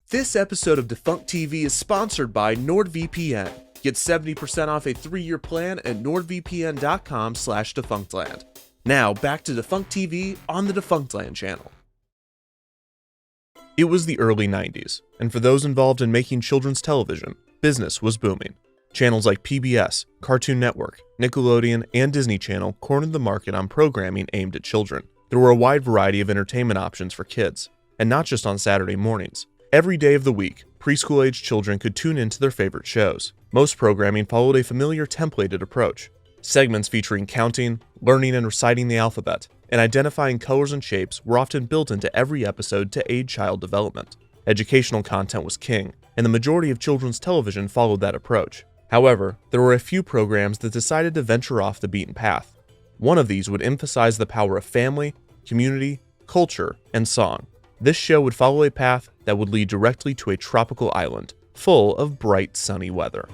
This episode of Defunct TV is sponsored by NordVPN. Get 70% off a 3-year plan at nordvpn.com/defunctland. Now, back to Defunct TV on the Defunctland channel. It was the early 90s, and for those involved in making children's television, business was booming. Channels like PBS, Cartoon Network, Nickelodeon, and Disney Channel cornered the market on programming aimed at children. There were a wide variety of entertainment options for kids, and not just on Saturday mornings. Every day of the week, preschool-aged children could tune into their favorite shows. Most programming followed a familiar templated approach. Segments featuring counting, learning and reciting the alphabet, and identifying colors and shapes were often built into every episode to aid child development. Educational content was king, and the majority of children's television followed that approach. However, there were a few programs that decided to venture off the beaten path. One of these would emphasize the power of family, community, culture, and song. This show would follow a path that would lead directly to a tropical island, full of bright, sunny weather.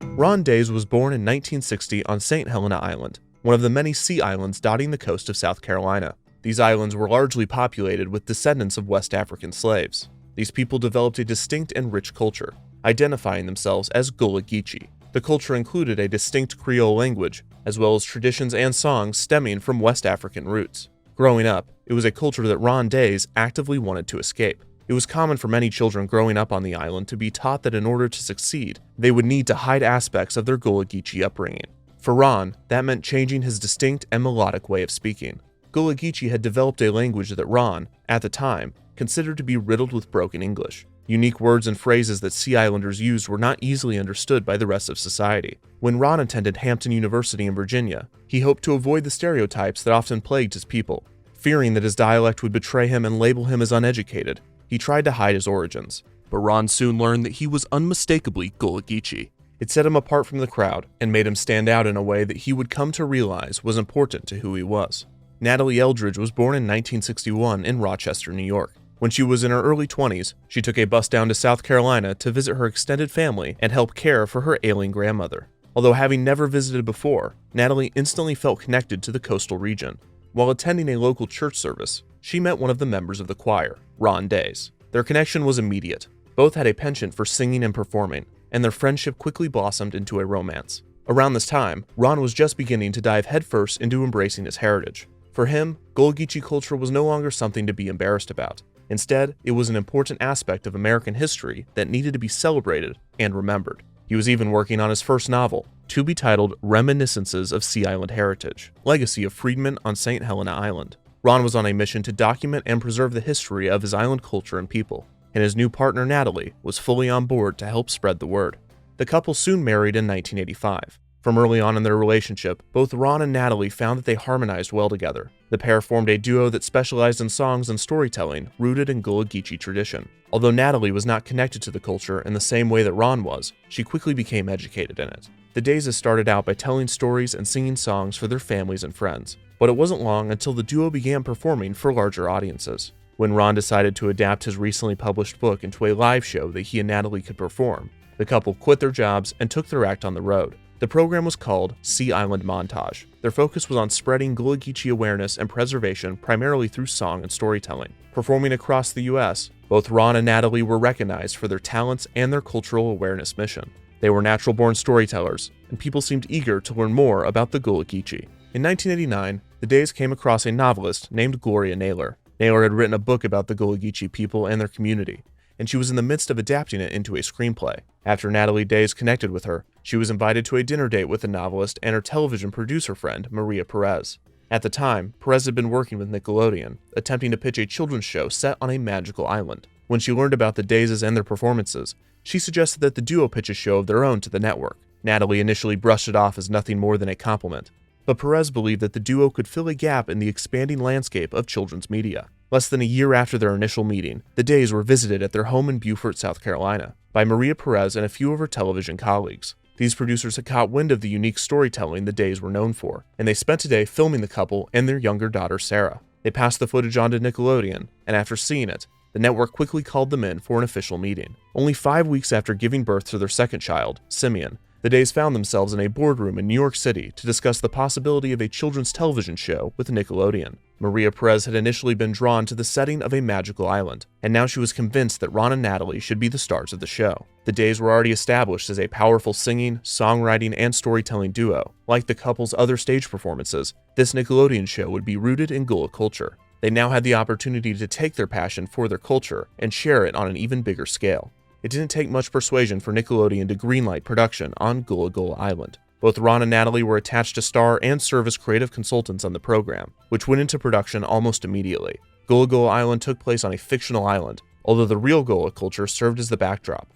Ron Days was born in 1960 on St. Helena Island, one of the many sea islands dotting the coast of South Carolina. These islands were largely populated with descendants of West African slaves. These people developed a distinct and rich culture, identifying themselves as Gullah Geechee. The culture included a distinct Creole language, as well as traditions and songs stemming from West African roots. Growing up, it was a culture that Ron Days actively wanted to escape. It was common for many children growing up on the island to be taught that in order to succeed, they would need to hide aspects of their Gullah Geechee upbringing. For Ron, that meant changing his distinct and melodic way of speaking. Gullah Geechee had developed a language that Ron, at the time, considered to be riddled with broken English. Unique words and phrases that Sea Islanders used were not easily understood by the rest of society. When Ron attended Hampton University in Virginia, he hoped to avoid the stereotypes that often plagued his people. Fearing that his dialect would betray him and label him as uneducated, he tried to hide his origins. But Ron soon learned that he was unmistakably Gullah Geechee. It set him apart from the crowd and made him stand out in a way that he would come to realize was important to who he was. Natalie Eldridge was born in 1961 in Rochester, New York. When she was in her early 20s, she took a bus down to South Carolina to visit her extended family and help care for her ailing grandmother. Although having never visited before, Natalie instantly felt connected to the coastal region. While attending a local church service, she met one of the members of the choir, Ron Days. Their connection was immediate. Both had a penchant for singing and performing, and their friendship quickly blossomed into a romance. Around this time, Ron was just beginning to dive headfirst into embracing his heritage. For him, Gullah Geechee culture was no longer something to be embarrassed about. Instead, it was an important aspect of American history that needed to be celebrated and remembered. He was even working on his first novel, to be titled Reminiscences of Sea Island Heritage, Legacy of Freedmen on St. Helena Island. Ron was on a mission to document and preserve the history of his island culture and people, and his new partner Natalie was fully on board to help spread the word. The couple soon married in 1985. From early on in their relationship, both Ron and Natalie found that they harmonized well together. The pair formed a duo that specialized in songs and storytelling rooted in Gullah Geechee tradition. Although Natalie was not connected to the culture in the same way that Ron was, she quickly became educated in it. The Dayses started out by telling stories and singing songs for their families and friends, but it wasn't long until the duo began performing for larger audiences. When Ron decided to adapt his recently published book into a live show that he and Natalie could perform, the couple quit their jobs and took their act on the road. The program was called Sea Island Montage. Their focus was on spreading Gullah Geechee awareness and preservation primarily through song and storytelling. Performing across the U.S., both Ron and Natalie were recognized for their talents and their cultural awareness mission. They were natural-born storytellers, and people seemed eager to learn more about the Gullah Geechee. In 1989, the Days came across a novelist named Gloria Naylor. Naylor had written a book about the Gullah Geechee people and their community, and she was in the midst of adapting it into a screenplay. After Natalie Days connected with her, she was invited to a dinner date with the novelist and her television producer friend, Maria Perez. At the time, Perez had been working with Nickelodeon, attempting to pitch a children's show set on a magical island. When she learned about the Dayses and their performances, she suggested that the duo pitch a show of their own to the network. Natalie initially brushed it off as nothing more than a compliment, but Perez believed that the duo could fill a gap in the expanding landscape of children's media. Less than a year after their initial meeting, the Days were visited at their home in Beaufort, South Carolina, by Maria Perez and a few of her television colleagues. These producers had caught wind of the unique storytelling the Days were known for, and they spent a day filming the couple and their younger daughter Sarah. They passed the footage on to Nickelodeon, and after seeing it, the network quickly called them in for an official meeting. Only 5 weeks after giving birth to their second child, Simeon, the Days found themselves in a boardroom in New York City to discuss the possibility of a children's television show with Nickelodeon. Maria Perez had initially been drawn to the setting of a magical island, and now she was convinced that Ron and Natalie should be the stars of the show. The Days were already established as a powerful singing, songwriting, and storytelling duo. Like the couple's other stage performances, this Nickelodeon show would be rooted in Gullah culture. They now had the opportunity to take their passion for their culture and share it on an even bigger scale. It didn't take much persuasion for Nickelodeon to greenlight production on Gullah Gullah Island. Both Ron and Natalie were attached to star and serve as creative consultants on the program, which went into production almost immediately. Gullah Gullah Island took place on a fictional island, although the real Gullah culture served as the backdrop.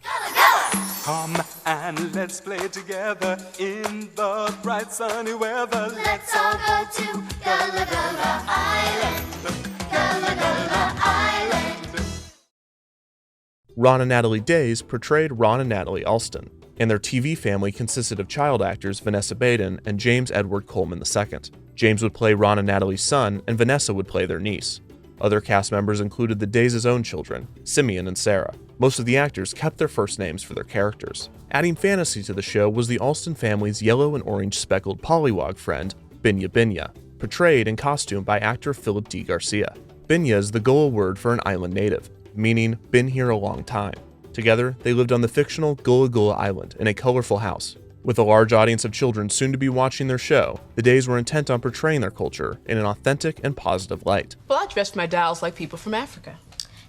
Come and let's play together in the bright sunny weather. Let's all go to Gullah Gullah Island. Gullah Gullah Island. Ron and Natalie Days portrayed Ron and Natalie Alston, and their TV family consisted of child actors Vanessa Baden and James Edward Coleman II. James would play Ron and Natalie's son, and Vanessa would play their niece. Other cast members included the Days' own children, Simeon and Sarah. Most of the actors kept their first names for their characters. Adding fantasy to the show was the Alston family's yellow and orange speckled pollywog friend, Binya Binya, portrayed in costume by actor Philip D. Garcia. Binya is the Gullah word for an island native, meaning been here a long time. Together, they lived on the fictional Gullah Gullah Island in a colorful house. With a large audience of children soon to be watching their show, the Days were intent on portraying their culture in an authentic and positive light. Well, I dressed my dolls like people from Africa.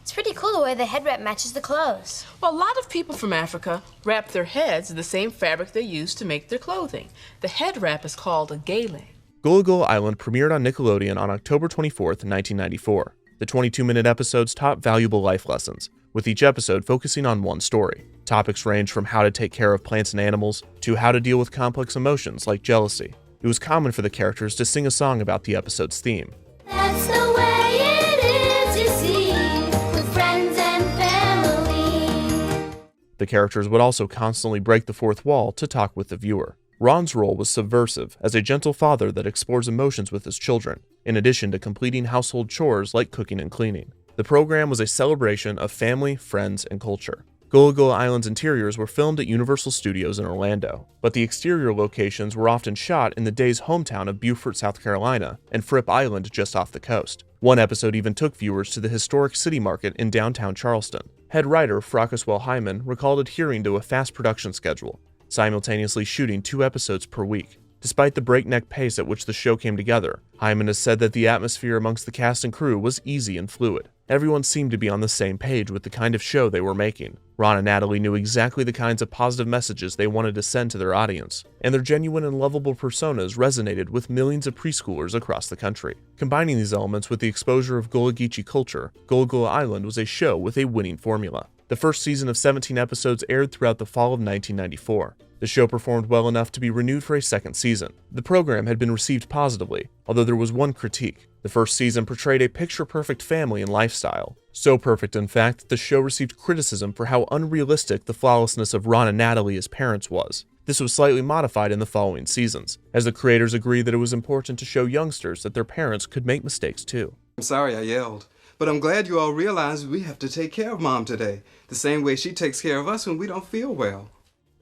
It's pretty cool the way the head wrap matches the clothes. Well, a lot of people from Africa wrap their heads in the same fabric they use to make their clothing. The head wrap is called a gele. Gullah Gullah Island premiered on Nickelodeon on October 24th, 1994. The 22-minute episodes taught valuable life lessons, with each episode focusing on one story. Topics range from how to take care of plants and animals to how to deal with complex emotions like jealousy. It was common for the characters to sing a song about the episode's theme. That's the way it is, you see, with friends and family. The characters would also constantly break the fourth wall to talk with the viewer. Ron's role was subversive as a gentle father that explores emotions with his children, in addition to completing household chores like cooking and cleaning. The program was a celebration of family, friends, and culture. Gullah Gullah Island's interiors were filmed at Universal Studios in Orlando, but the exterior locations were often shot in the Days' hometown of Beaufort, South Carolina, and Fripp Island just off the coast. One episode even took viewers to the historic city market in downtown Charleston. Head writer Frocaswell Hyman recalled adhering to a fast production schedule, simultaneously shooting 2 episodes per week. Despite the breakneck pace at which the show came together, Hyman has said that the atmosphere amongst the cast and crew was easy and fluid. Everyone seemed to be on the same page with the kind of show they were making. Ron and Natalie knew exactly the kinds of positive messages they wanted to send to their audience, and their genuine and lovable personas resonated with millions of preschoolers across the country. Combining these elements with the exposure of Gullah Geechee culture, Gullah Gullah Island was a show with a winning formula. The first season of 17 episodes aired throughout the fall of 1994. The show performed well enough to be renewed for a second season. The program had been received positively, although there was one critique. The first season portrayed a picture-perfect family and lifestyle. So perfect, in fact, that the show received criticism for how unrealistic the flawlessness of Ron and Natalie as parents was. This was slightly modified in the following seasons, as the creators agreed that it was important to show youngsters that their parents could make mistakes too. I'm sorry I yelled, but I'm glad you all realize we have to take care of Mom today, the same way she takes care of us when we don't feel well.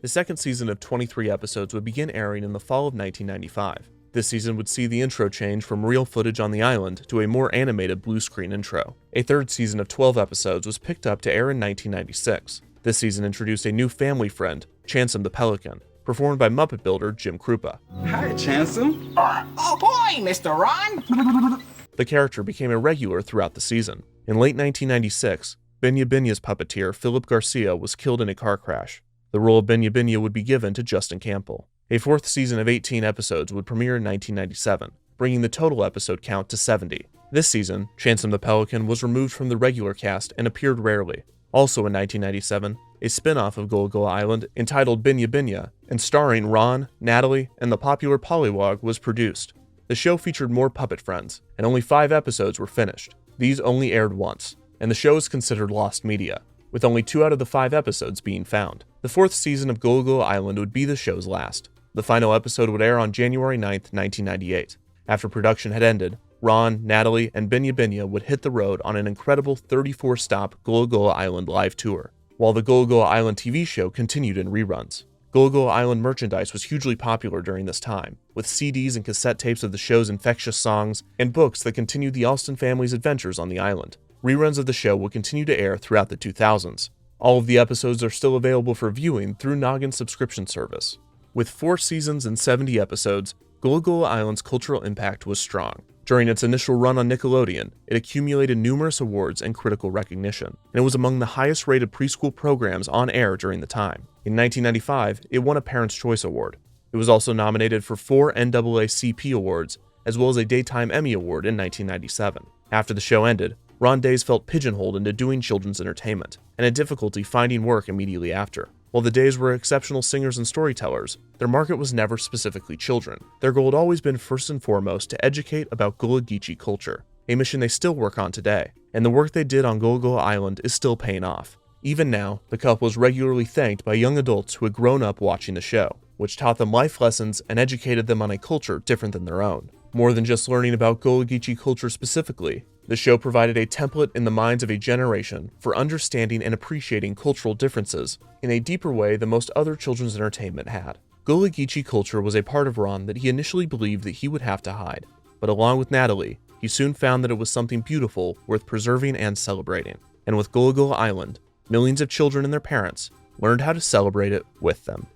The second season of 23 episodes would begin airing in the fall of 1995. This season would see the intro change from real footage on the island to a more animated blue screen intro. A third season of 12 episodes was picked up to air in 1996. This season introduced a new family friend, Chansem the Pelican, performed by Muppet builder Jim Krupa. Hi, Chansem. Oh boy, Mr. Ron! The character became a regular throughout the season. In late 1996, Binya Binya's puppeteer Philip Garcia was killed in a car crash. The role of Binya Binya would be given to Justin Campbell. A fourth season of 18 episodes would premiere in 1997, bringing the total episode count to 70. This season, Chansem the Pelican was removed from the regular cast and appeared rarely. Also in 1997, a spin-off of Gullah Gullah Island entitled Binya Binya and starring Ron, Natalie, and the popular Pollywog was produced. The show featured more puppet friends, and only 5 episodes were finished. These only aired once, and the show is considered lost media. with only 2 out of the 5 episodes being found. The 4th season of Gullah Gullah Island would be the show's last. The final episode would air on January 9th, 1998. After production had ended, Ron, Natalie, and Binya Binya would hit the road on an incredible 34-stop Gullah Gullah Island live tour, while the Gullah Gullah Island TV show continued in reruns. Gullah Gullah Island merchandise was hugely popular during this time, with CDs and cassette tapes of the show's infectious songs and books that continued the Alston family's adventures on the island. Reruns of the show would continue to air throughout the 2000s. All of the episodes are still available for viewing through Noggin's subscription service. With 4 seasons and 70 episodes, Gullah Gullah Island's cultural impact was strong. During its initial run on Nickelodeon, it accumulated numerous awards and critical recognition, and it was among the highest-rated preschool programs on air during the time. In 1995, it won a Parents' Choice Award. It was also nominated for 4 NAACP awards, as well as a Daytime Emmy Award in 1997. After the show ended, Ron Days felt pigeonholed into doing children's entertainment, and had difficulty finding work immediately after. While the Days were exceptional singers and storytellers, their market was never specifically children. Their goal had always been first and foremost to educate about Gullah Geechee culture, a mission they still work on today, and the work they did on Gullah Gullah Island is still paying off. Even now, the couple is regularly thanked by young adults who had grown up watching the show, which taught them life lessons and educated them on a culture different than their own. More than just learning about Gullah Geechee culture specifically, the show provided a template in the minds of a generation for understanding and appreciating cultural differences in a deeper way than most other children's entertainment had. Gullah Geechee culture was a part of Ron that he initially believed that he would have to hide, but along with Natalie, he soon found that it was something beautiful worth preserving and celebrating. And with Gullah Gullah Island, millions of children and their parents learned how to celebrate it with them.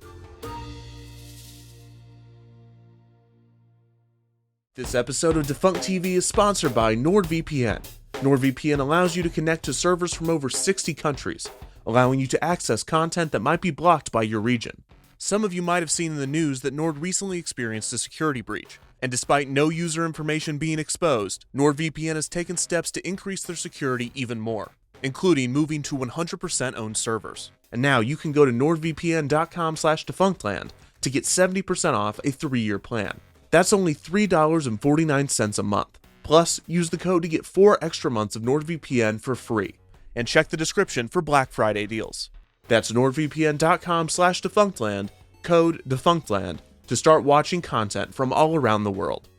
This episode of Defunct TV is sponsored by NordVPN. NordVPN allows you to connect to servers from over 60 countries, allowing you to access content that might be blocked by your region. Some of you might have seen in the news that Nord recently experienced a security breach, and despite no user information being exposed, NordVPN has taken steps to increase their security even more, including moving to 100% owned servers. And now you can go to nordvpn.com/defunctland to get 70% off a 3-year plan. That's only $3.49 a month. Plus, use the code to get 4 extra months of NordVPN for free. And check the description for Black Friday deals. That's nordvpn.com/defunctland, code defunctland, to start watching content from all around the world.